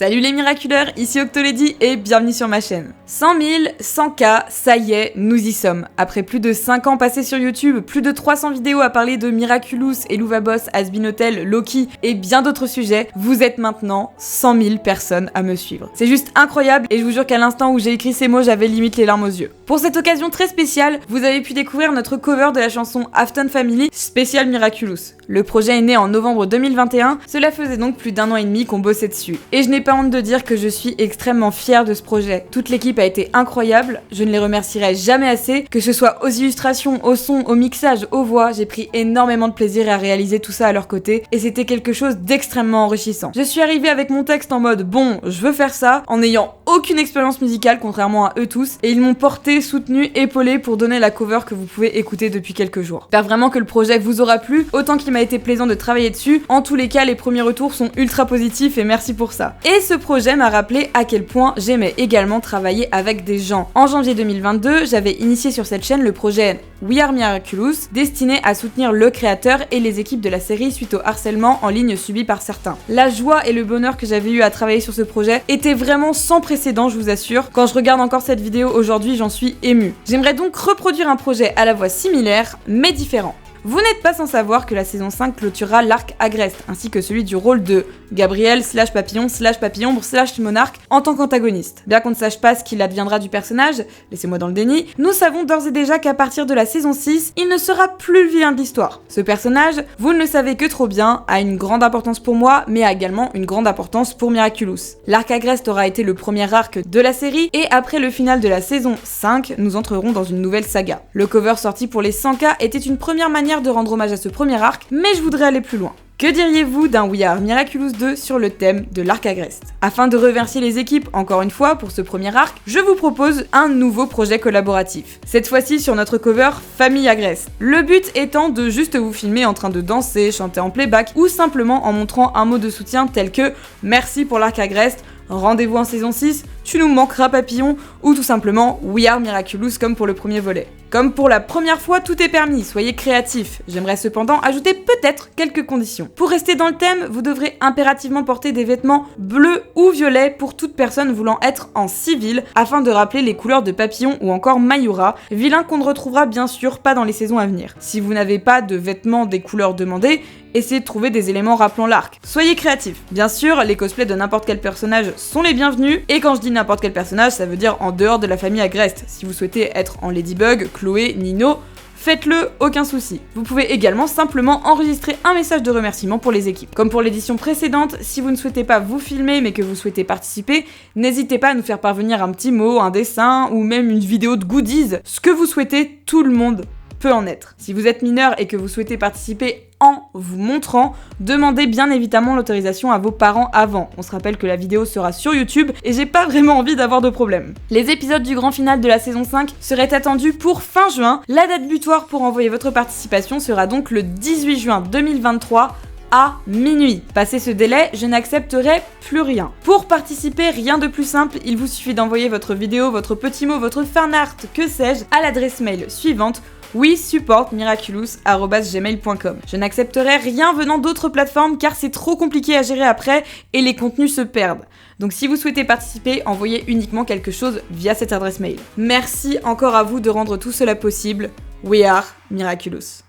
Salut les miraculeurs, ici Octolady et bienvenue sur ma chaîne. 100 000, 100K, ça y est, nous y sommes. Après plus de 5 ans passés sur YouTube, plus de 300 vidéos à parler de Miraculous, Helluva Boss, Hazbin Hotel, Loki et bien d'autres sujets, vous êtes maintenant 100 000 personnes à me suivre. C'est juste incroyable et je vous jure qu'à l'instant où j'ai écrit ces mots, j'avais limite les larmes aux yeux. Pour cette occasion très spéciale, vous avez pu découvrir notre cover de la chanson Afton Family spécial Miraculous. Le projet est né en novembre 2021, cela faisait donc plus d'1 an et demi qu'on bossait dessus. Et je n'ai pas honte de dire que je suis extrêmement fière de ce projet. Toute l'équipe a été incroyable, je ne les remercierai jamais assez, que ce soit aux illustrations, au son, au mixage, aux voix, j'ai pris énormément de plaisir à réaliser tout ça à leur côté, et c'était quelque chose d'extrêmement enrichissant. Je suis arrivée avec mon texte en mode bon, je veux faire ça, en n'ayant aucune expérience musicale contrairement à eux tous, et ils m'ont porté, soutenu, épaulé pour donner la cover que vous pouvez écouter depuis quelques jours. J'espère vraiment que le projet vous aura plu, autant qu'il m'a été plaisant de travailler dessus. En tous les cas, les premiers retours sont ultra positifs et merci pour ça. Et ce projet m'a rappelé à quel point j'aimais également travailler avec des gens. En janvier 2022, j'avais initié sur cette chaîne le projet We Are Miraculous, destiné à soutenir le créateur et les équipes de la série suite au harcèlement en ligne subi par certains. La joie et le bonheur que j'avais eu à travailler sur ce projet étaient vraiment sans précédent, je vous assure. Quand je regarde encore cette vidéo aujourd'hui, j'en suis émue. J'aimerais donc reproduire un projet à la fois similaire, mais différent. Vous n'êtes pas sans savoir que la saison 5 clôturera l'arc Agreste, ainsi que celui du rôle de Gabriel /Papillon/Papillon/Monarque en tant qu'antagoniste. Bien qu'on ne sache pas ce qu'il adviendra du personnage, laissez-moi dans le déni, nous savons d'ores et déjà qu'à partir de la saison 6, il ne sera plus le vilain de l'histoire. Ce personnage, vous ne le savez que trop bien, a une grande importance pour moi, mais a également une grande importance pour Miraculous. L'arc Agreste aura été le premier arc de la série, et après le final de la saison 5, nous entrerons dans une nouvelle saga. Le cover sorti pour les 100K était une première manière de rendre hommage à ce premier arc, mais je voudrais aller plus loin. Que diriez-vous d'un We Are Miraculous 2 sur le thème de l'arc Agreste? Afin de remercier les équipes, encore une fois, pour ce premier arc, je vous propose un nouveau projet collaboratif. Cette fois-ci sur notre cover Famille Agreste. Le but étant de juste vous filmer en train de danser, chanter en playback, ou simplement en montrant un mot de soutien tel que « Merci pour l'arc Agreste », rendez-vous en saison 6, tu nous manqueras papillon, ou tout simplement We Are Miraculous comme pour le premier volet. Comme pour la première fois, tout est permis, soyez créatifs. J'aimerais cependant ajouter peut-être quelques conditions. Pour rester dans le thème, vous devrez impérativement porter des vêtements bleus ou violets pour toute personne voulant être en civil, afin de rappeler les couleurs de Papillon ou encore Mayura, vilain qu'on ne retrouvera bien sûr pas dans les saisons à venir. Si vous n'avez pas de vêtements des couleurs demandées, essayez de trouver des éléments rappelant l'arc. Soyez créatifs. Bien sûr, les cosplays de n'importe quel personnage sont les bienvenus, et quand je dis n'importe quel personnage, ça veut dire en dehors de la famille Agreste. Si vous souhaitez être en Ladybug, Chloé, Nino, faites-le, aucun souci. Vous pouvez également simplement enregistrer un message de remerciement pour les équipes. Comme pour l'édition précédente, si vous ne souhaitez pas vous filmer mais que vous souhaitez participer, n'hésitez pas à nous faire parvenir un petit mot, un dessin ou même une vidéo de goodies. Ce que vous souhaitez, tout le monde peut en être. Si vous êtes mineur et que vous souhaitez participer en vous montrant, demandez bien évidemment l'autorisation à vos parents avant. On se rappelle que la vidéo sera sur YouTube et j'ai pas vraiment envie d'avoir de problème. Les épisodes du grand final de la saison 5 seraient attendus pour fin juin. La date butoir pour envoyer votre participation sera donc le 18 juin 2023 à minuit. Passé ce délai, je n'accepterai plus rien. Pour participer, rien de plus simple, il vous suffit d'envoyer votre vidéo, votre petit mot, votre fanart, que sais-je, à l'adresse mail suivante: wesupportmiraculous@gmail.com. Je n'accepterai rien venant d'autres plateformes car c'est trop compliqué à gérer après et les contenus se perdent. Donc si vous souhaitez participer, envoyez uniquement quelque chose via cette adresse mail. Merci encore à vous de rendre tout cela possible. We Are Miraculous.